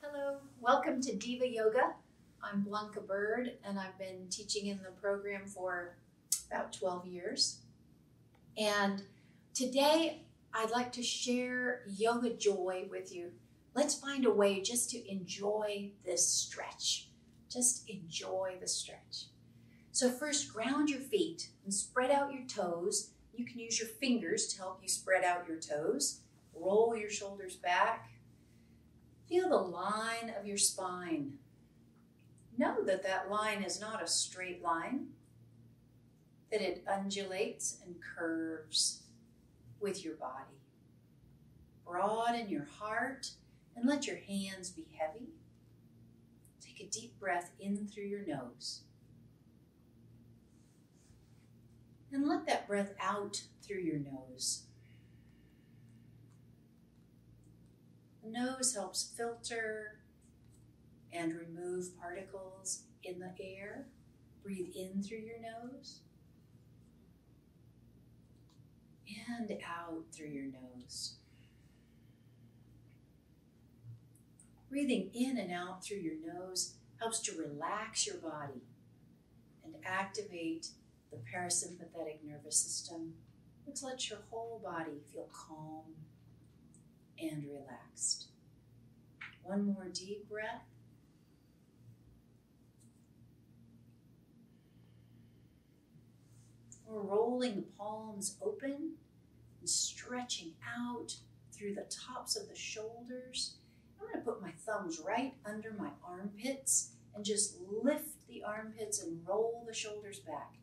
Hello, welcome to Diva Yoga. I'm Blanca Bird, and I've been teaching in the program for about 12 years. And today I'd like to share yoga joy with you. Let's find a way just to enjoy this stretch. Just enjoy the stretch. So first, ground your feet and spread out your toes. You can use your fingers to help you spread out your toes. Roll your shoulders back. Feel the line of your spine. Know that that line is not a straight line, that it undulates and curves with your body. Broaden your heart and let your hands be heavy. Take a deep breath in through your nose. And let that breath out through your nose. The nose helps filter and remove particles in the air. Breathe in through your nose and out through your nose. Breathing in and out through your nose helps to relax your body and activate the parasympathetic nervous system, which lets your whole body feel calm and relaxed. One more deep breath. We're rolling the palms open and stretching out through the tops of the shoulders. I'm going to put my thumbs right under my armpits and just lift the armpits and roll the shoulders back,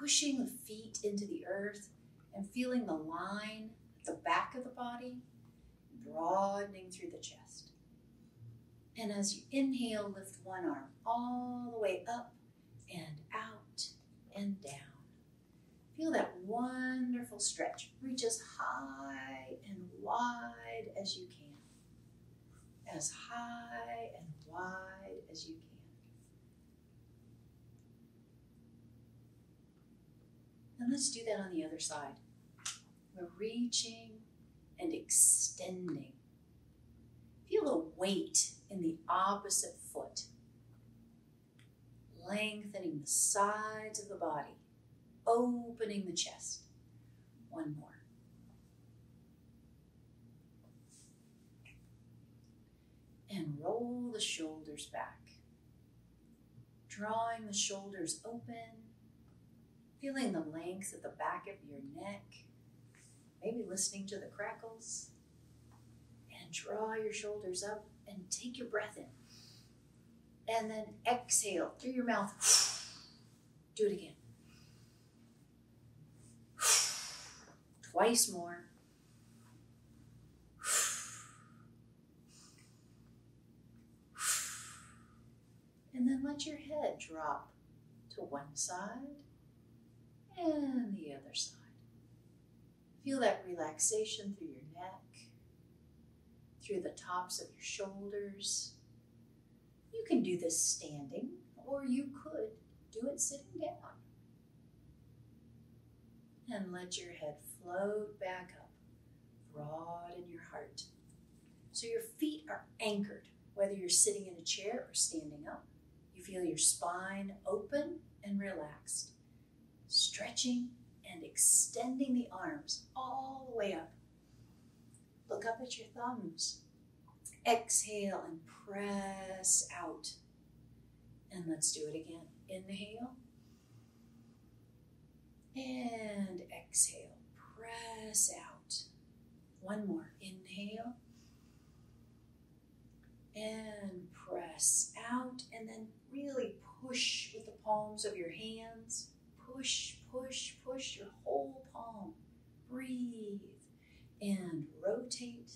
pushing the feet into the earth and feeling the line at the back of the body, broadening through the chest. And as you inhale, lift one arm all the way up and out and down. Feel that wonderful stretch. Reach as high and wide as you can. As high and wide as you can. And let's do that on the other side. We're reaching and extending. Feel the weight in the opposite foot. Lengthening the sides of the body. Opening the chest. One more. And roll the shoulders back. Drawing the shoulders open. Feeling the length at the back of your neck. Maybe listening to the crackles. And draw your shoulders up and take your breath in. And then exhale through your mouth. Do it again. Twice more. And then let your head drop to one side and the other side. Feel that relaxation through your neck, through the tops of your shoulders. You can do this standing, or you could do it sitting down. And let your head float back up, broaden your heart. So your feet are anchored, whether you're sitting in a chair or standing up. You feel your spine open and relaxed, stretching and extending the arms all the way up. Look up at your thumbs. Exhale and press out. And let's do it again. Inhale. And exhale, press out. One more, inhale. And press out, and then really push with the palms of your hands. Push, push, push your whole palm. Breathe, and rotate,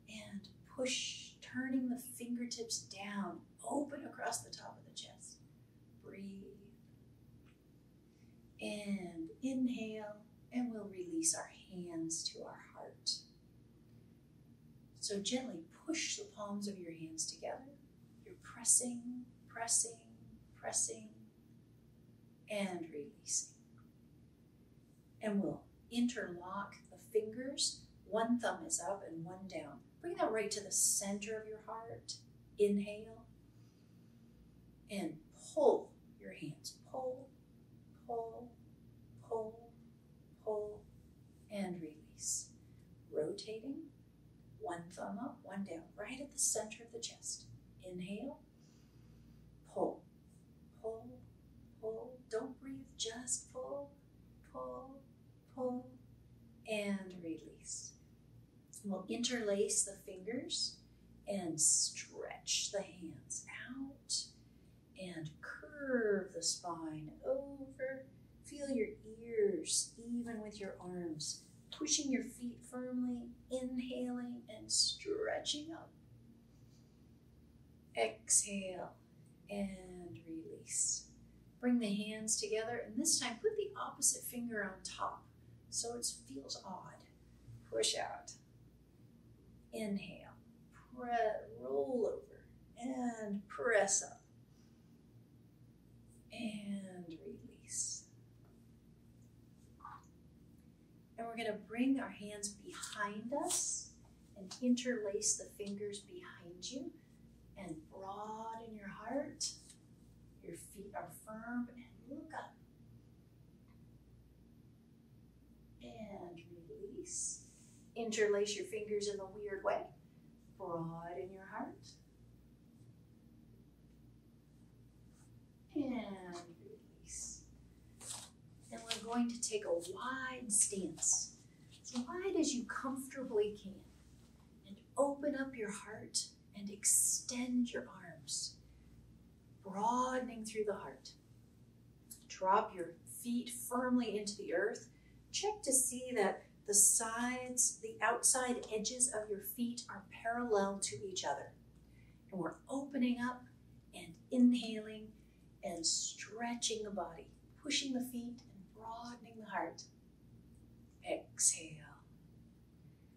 and push, turning the fingertips down, open across the top of the chest. Breathe. And inhale, and we'll release our hands to our heart. So gently push the palms of your hands together. You're pressing, pressing, pressing, and releasing. And we'll interlock the fingers. One thumb is up and one down. Bring that right to the center of your heart. Inhale. And pull your hands. Pull, pull, pull, pull, and release. Rotating. One thumb up, one down, right at the center of the chest. Inhale. Pull, pull, pull. Don't breathe, just pull, pull, pull, and release. We'll interlace the fingers and stretch the hands out and curve the spine over. Feel your ears even with your arms. Pushing your feet firmly, inhaling and stretching up. Exhale and release. Bring the hands together, and this time put the opposite finger on top so it feels odd. Push out. Inhale. Roll over and press up. And release. And we're going to bring our hands behind us and interlace the fingers behind you and broaden your heart. Your feet are firm and look up. And release. Interlace your fingers in a weird way. Broaden your heart. And release. And we're going to take a wide stance, as wide as you comfortably can, and open up your heart and extend your arms, broadening through the heart. Drop your feet firmly into the earth. Check to see that the sides, the outside edges of your feet are parallel to each other. And we're opening up and inhaling and stretching the body, pushing the feet and broadening the heart. Exhale.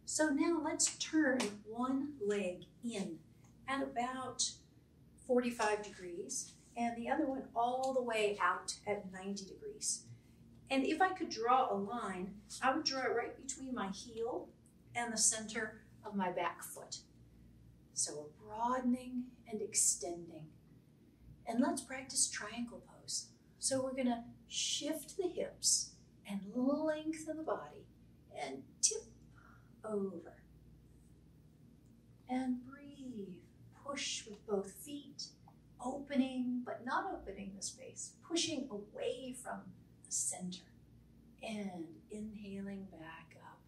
So now let's turn one leg in at about 45 degrees and the other one all the way out at 90 degrees. And if I could draw a line, I would draw it right between my heel and the center of my back foot. So we're broadening and extending. And let's practice triangle pose. So we're gonna shift the hips and lengthen the body and tip over. And breathe. Push with both feet, opening, but not opening the space, pushing away from the center and inhaling back up.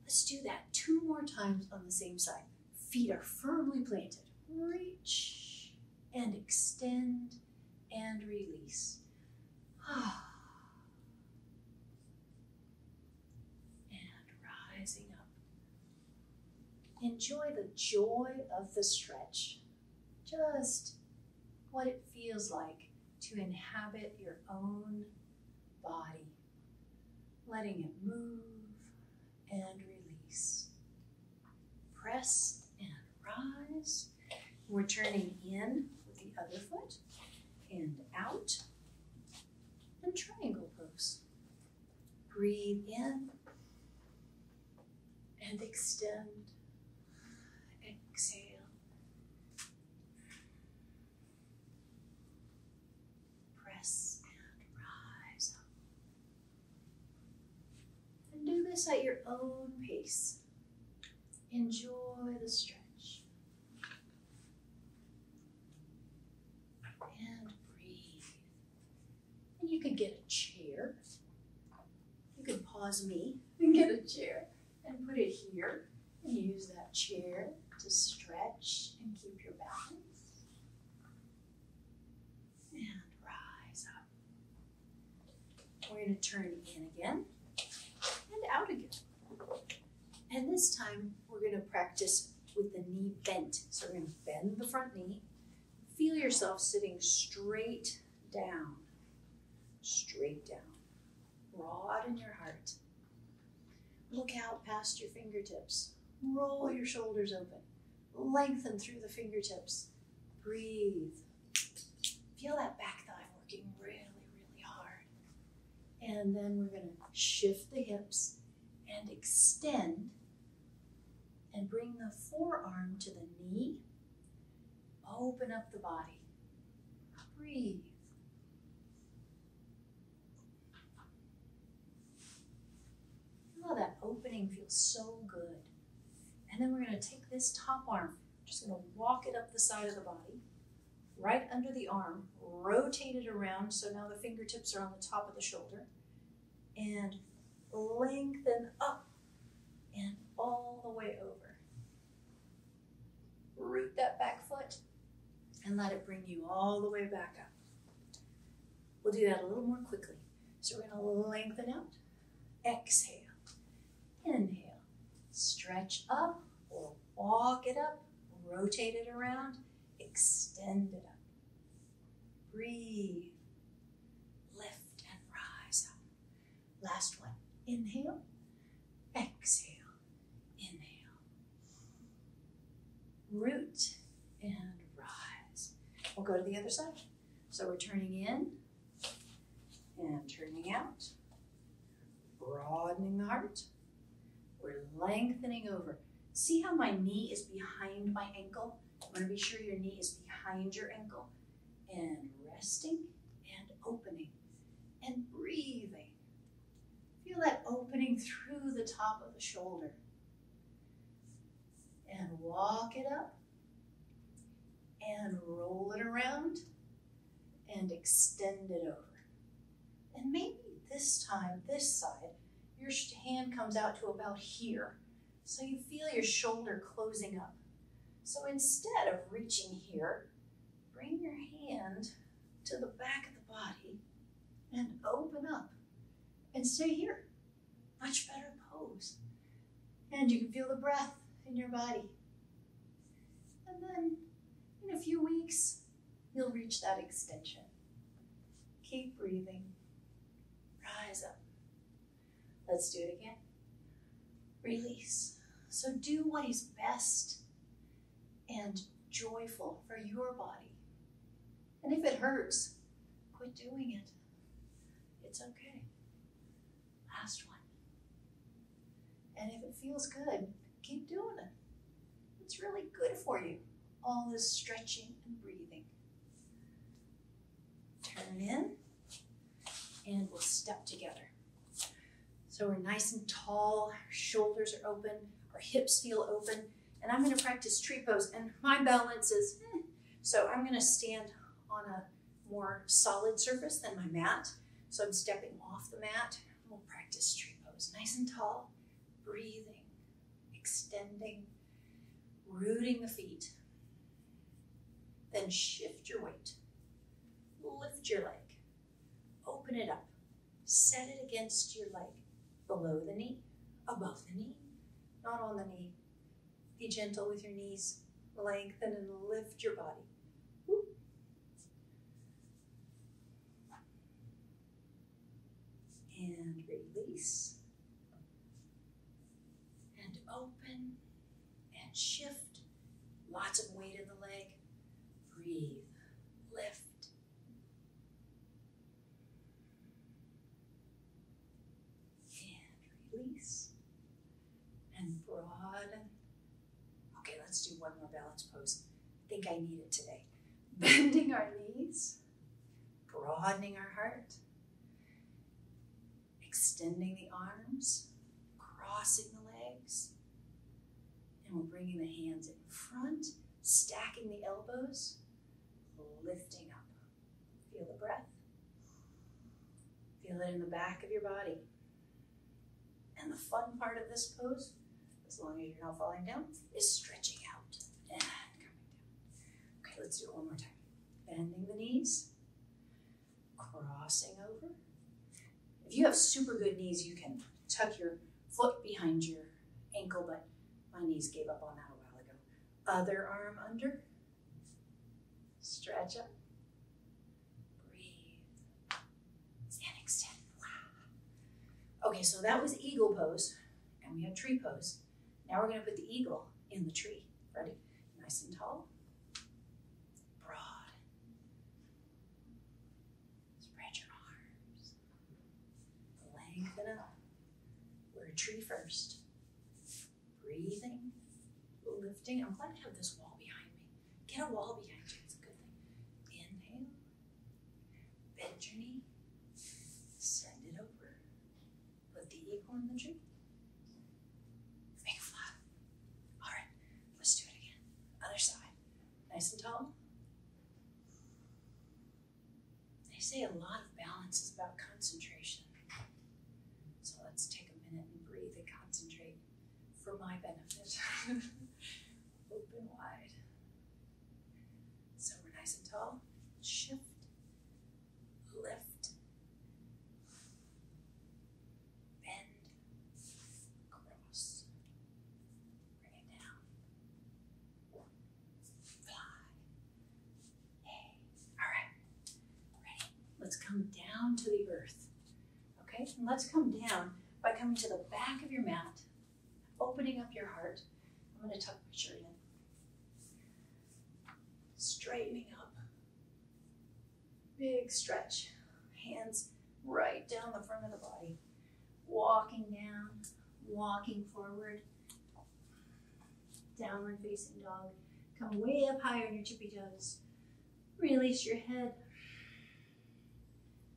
Let's do that 2 more times on the same side. Feet are firmly planted. Reach and extend and release. And rising up. Enjoy the joy of the stretch. Just what it feels like to inhabit your own body, letting it move and release. Press and rise. We're turning in with the other foot and out and triangle pose. Breathe in and extend. Exhale. Press and rise up. And do this at your own pace. Enjoy the stretch. And breathe. And you can get a chair. You can pause me and get a chair and put it here and use that chair to stretch and keep your balance. And rise up. We're going to turn in again and out again. And this time we're going to practice with the knee bent. So we're going to bend the front knee. Feel yourself sitting straight down. Straight down. Broaden your heart. Look out past your fingertips. Roll your shoulders open. Lengthen through the fingertips. Breathe. Feel that back thigh working really, really hard. And then we're going to shift the hips and extend and bring the forearm to the knee. Open up the body. Breathe. Oh, that opening feels so good. And then we're going to take this top arm, just going to walk it up the side of the body, right under the arm, rotate it around so now the fingertips are on the top of the shoulder, and lengthen up and all the way over. Root that back foot and let it bring you all the way back up. We'll do that a little more quickly. So we're going to lengthen out, exhale, inhale, stretch up or walk it up, rotate it around, extend it up. Breathe, lift and rise up. Last one, inhale, exhale, inhale. Root and rise. We'll go to the other side. So we're turning in and turning out, broadening the heart. We're lengthening over. See how my knee is behind my ankle? You want to be sure your knee is behind your ankle. And resting and opening and breathing. Feel that opening through the top of the shoulder. And walk it up and roll it around and extend it over. And maybe this time, this side, your hand comes out to about here. So you feel your shoulder closing up. So instead of reaching here, bring your hand to the back of the body and open up and stay here. Much better pose. And you can feel the breath in your body. And then in a few weeks, you'll reach that extension. Keep breathing. Rise up. Let's do it again. Release. So do what is best and joyful for your body. And if it hurts, quit doing it. It's okay. Last one. And if it feels good, keep doing it. It's really good for you. All this stretching and breathing. Turn in and we'll step together. So we're nice and tall, our shoulders are open, our hips feel open, and I'm going to practice tree pose, and my balance is, so I'm going to stand on a more solid surface than my mat, so I'm stepping off the mat, and we'll practice tree pose, nice and tall, breathing, extending, rooting the feet, then shift your weight, lift your leg, open it up, set it against your leg, below the knee, above the knee, not on the knee. Be gentle with your knees. Lengthen and lift your body. Whoop. And release. And open and shift. Lots of weight in the leg. Breathe. Lift. Release and broaden. Okay, let's do one more balance pose. I think I need it today. Bending our knees, broadening our heart, extending the arms, crossing the legs, and we're bringing the hands in front, stacking the elbows, lifting up. Feel the breath. Feel it in the back of your body. And the fun part of this pose, as long as you're not falling down, is stretching out and coming down. Okay, let's do it one more time. Bending the knees, crossing over. If you have super good knees, you can tuck your foot behind your ankle, but my knees gave up on that a while ago. Other arm under, stretch up, breathe, and extend. Okay, so that was eagle pose, and we had tree pose. Now we're going to put the eagle in the tree. Ready? Nice and tall. Broad. Spread your arms. Lengthen up. We're a tree first. Breathing, lifting. I'm glad I have this wall behind me. Get a wall behind you. It's a good thing. Inhale. Bend your knee. Send it over. Put the eagle in the tree. Make it flat. All right, let's do it again. Other side. Nice and tall. They say a lot of balance is about concentration. So let's take a minute and breathe and concentrate for my benefit. Open wide. So we're nice and tall. Shift. Lift. Bend. Cross. Bring it down. Fly. Hey. All right. Ready? Let's come down to the earth. Okay? And let's come down by coming to the back of your mat, opening up your heart. I'm going to tuck my shirt in. Straightening up. Big stretch. Hands right down the front of the body. Walking down, walking forward. Downward facing dog. Come way up higher on your tippy toes. Release your head.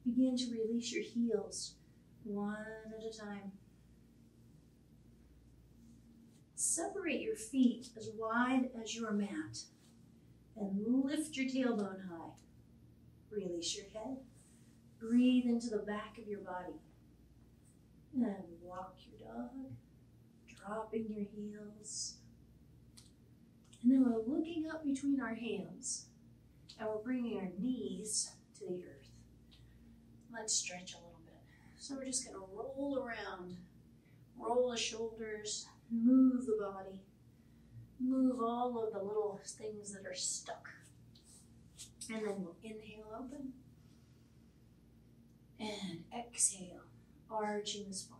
Begin to release your heels, one at a time. Separate your feet as wide as your mat and lift your tailbone high. Release your head. Breathe into the back of your body. And walk your dog, dropping your heels. And then we're looking up between our hands and we're bringing our knees to the earth. Let's stretch a little bit. So we're just going to roll around, roll the shoulders, move the body, move all of the little things that are stuck. And then we'll inhale open and exhale, arching the spine.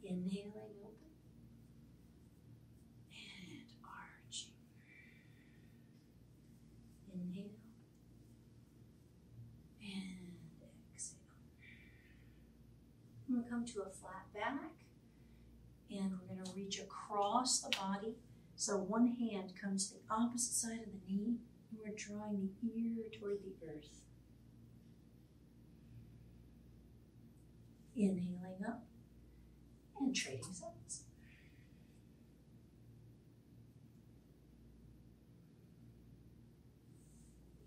Inhaling open and arching. Inhale and exhale. We're going to come to a flat back and we're going to reach across the body. So one hand comes to the opposite side of the knee and we're drawing the ear toward the earth. Inhaling up and trading sides.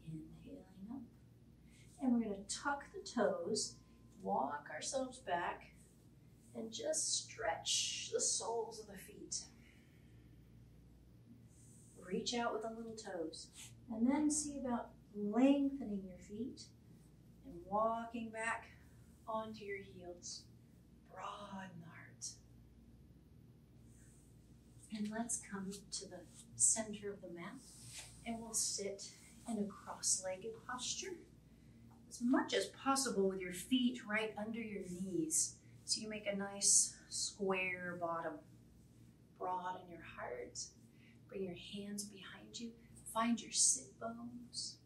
Inhaling up. And we're going to tuck the toes, walk ourselves back, and just stretch the soles of the feet. Reach out with the little toes. And then see about lengthening your feet and walking back onto your heels. Broaden the heart. And let's come to the center of the mat and we'll sit in a cross-legged posture as much as possible with your feet right under your knees. So you make a nice square bottom. Broaden your heart. Bring your hands behind you. Find your sit bones.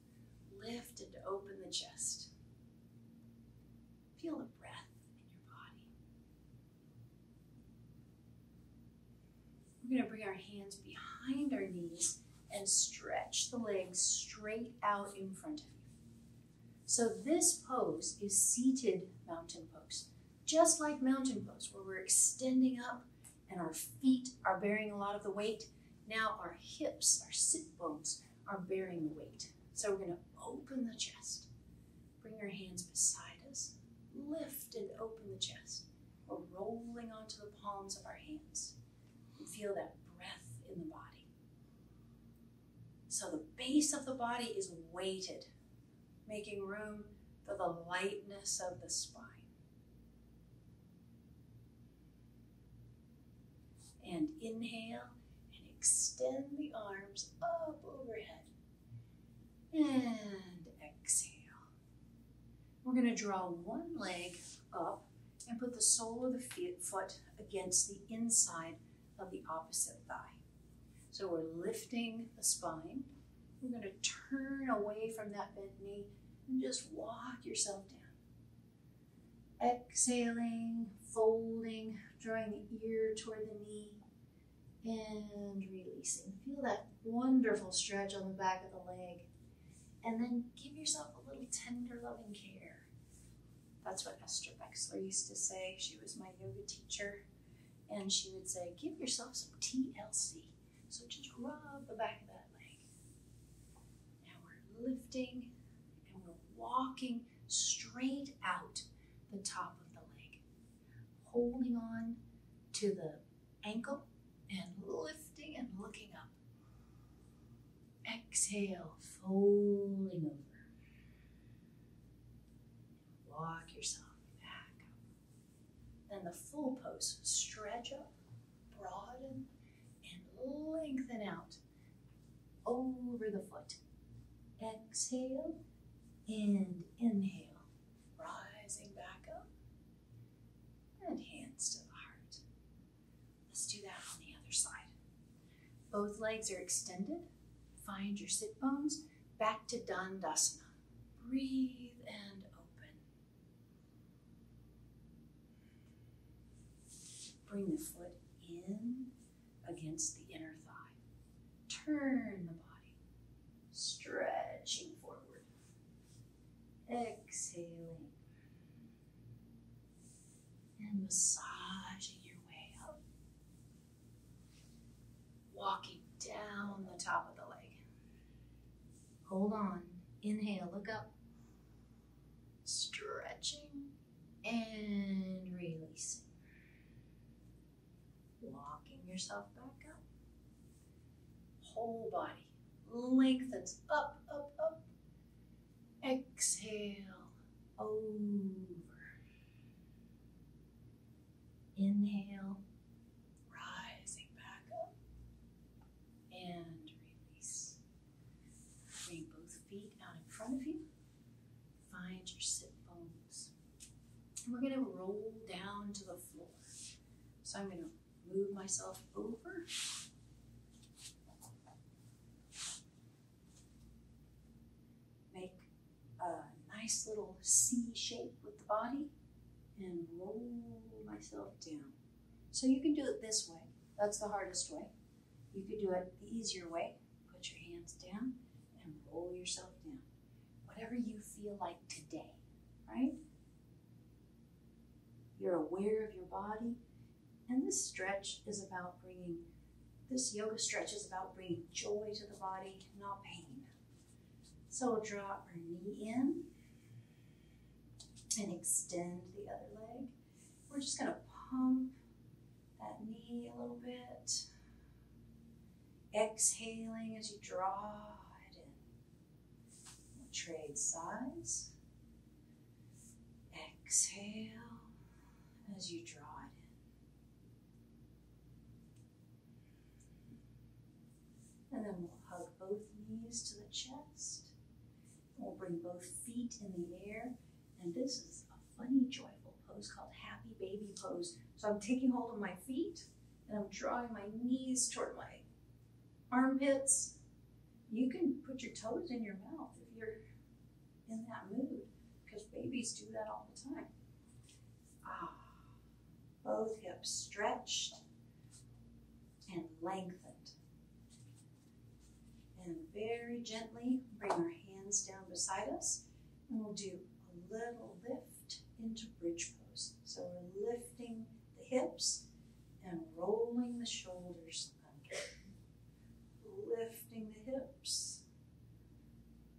Lift and open the chest. Feel the breath in your body. We're going to bring our hands behind our knees and stretch the legs straight out in front of you. So this pose is seated mountain pose. Just like mountain pose, where we're extending up and our feet are bearing a lot of the weight. Now our hips, our sit bones, are bearing the weight. So we're going to open the chest. Bring your hands beside us. Lift and open the chest. We're rolling onto the palms of our hands. And feel that breath in the body. So the base of the body is weighted, making room for the lightness of the spine. And inhale and extend the arms up overhead. And exhale. We're going to draw one leg up and put the sole of the foot against the inside of the opposite thigh. So we're lifting the spine. We're going to turn away from that bent knee and just walk yourself Exhaling, folding, drawing the ear toward the knee, and releasing. Feel that wonderful stretch on the back of the leg. And then give yourself a little tender, loving care. That's what Esther Bexler used to say. She was my yoga teacher. And she would say, give yourself some TLC. So just rub the back of that leg. Now we're lifting and we're walking straight out the top of the leg. Holding on to the ankle and lifting and looking up. Exhale, folding over. Walk yourself back up. Then the full pose. Stretch up, broaden, and lengthen out over the foot. Exhale and inhale. Rising back up. And hands to the heart. Let's do that on the other side. Both legs are extended. Find your sit bones. Back to Dandasana. Breathe and open. Bring the foot in against the inner thigh. Turn the body. Stretching forward. Exhaling. And massaging your way up. Walking down the top of the leg. Hold on. Inhale, look up. Stretching and releasing. Walking yourself back up. Whole body lengthens up, up, up. Exhale, over. Inhale, rising back up. And release. Bring both feet out in front of you. Find your sit bones. And we're going to roll down to the floor. So I'm going to move myself over. Make a nice little C shape with the body and roll myself down. So you can do it this way. That's the hardest way. You could do it the easier way. Put your hands down and roll yourself down. Whatever you feel like today, right? You're aware of your body. And this stretch is about bringing, this yoga stretch is about bringing joy to the body, not pain. So we'll drop our knee in and extend the other leg. We're just going to pump that knee a little bit. Exhaling as you draw it in. We'll trade sides. Exhale as you draw it in. And then we'll hug both knees to the chest. We'll bring both feet in the air. And this is a funny, joyful pose called Happy Baby Pose. So I'm taking hold of my feet and I'm drawing my knees toward my armpits. You can put your toes in your mouth if you're in that mood, because babies do that all the time. Both hips stretched and lengthened. And very gently bring our hands down beside us, and we'll do a little lift into bridge pose. So we're lifting the hips and rolling the shoulders under. Lifting the hips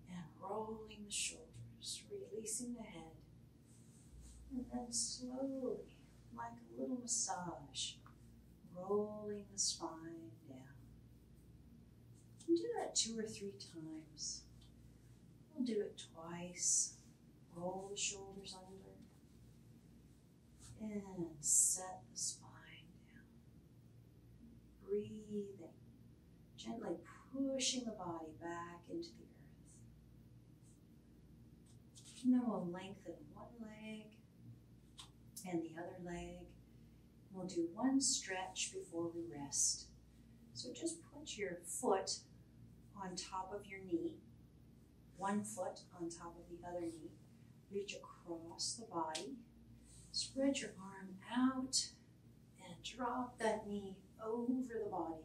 and rolling the shoulders, releasing the head. And then slowly, like a little massage, rolling the spine down. And do that 2 or 3 times. We'll do it twice. Roll the shoulders under. And set the spine down. Breathing. Gently pushing the body back into the earth. And then we'll lengthen one leg and the other leg. We'll do one stretch before we rest. So just put your foot on top of your knee, one foot on top of the other knee. Reach across the body, Spread your arm out and drop that knee over the body.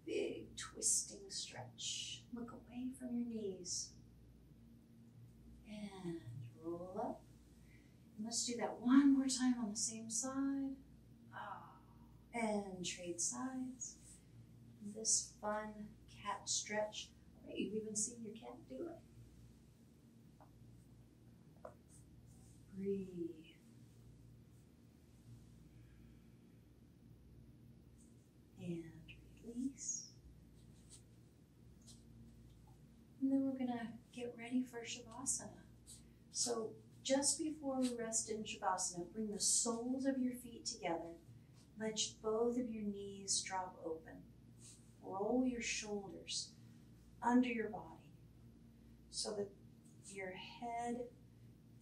Big twisting stretch. Look away from your knees. And roll up. And let's do that one more time on the same side. And trade sides. This fun cat stretch. I bet you've even seen your cat do it. Breathe. And release. And then we're going to get ready for Shavasana. So just before we rest in Shavasana, bring the soles of your feet together. Let both of your knees drop open. Roll your shoulders under your body so that your head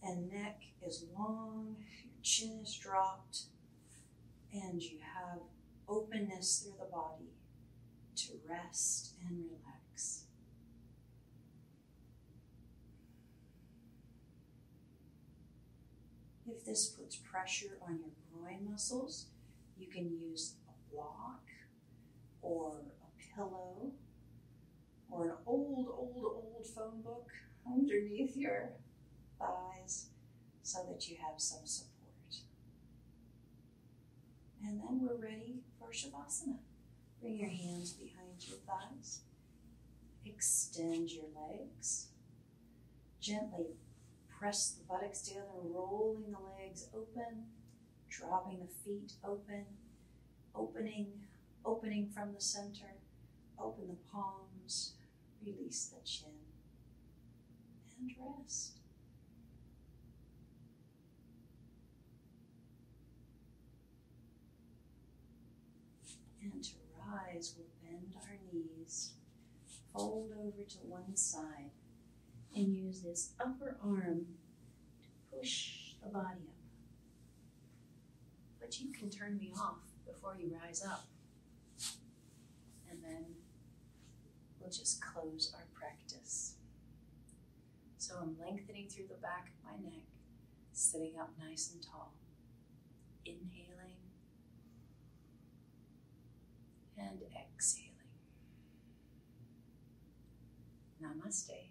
and neck is long, your chin is dropped, and you have openness through the body to rest and relax. If this puts pressure on your groin muscles, you can use a block or a pillow or an old phone book underneath your thighs so that you have some support. And then we're ready for Shavasana. Bring your hands behind your thighs. Extend your legs. Gently press the buttocks together, rolling the legs open, dropping the feet open, opening from the center, open the palms, release the chin, and rest. And to rise, we'll bend our knees, fold over to one side, and use this upper arm to push the body up. But you can turn me off before you rise up. And then we'll just close our practice. So I'm lengthening through the back of my neck, sitting up nice and tall. Inhaling and exhaling. Namaste.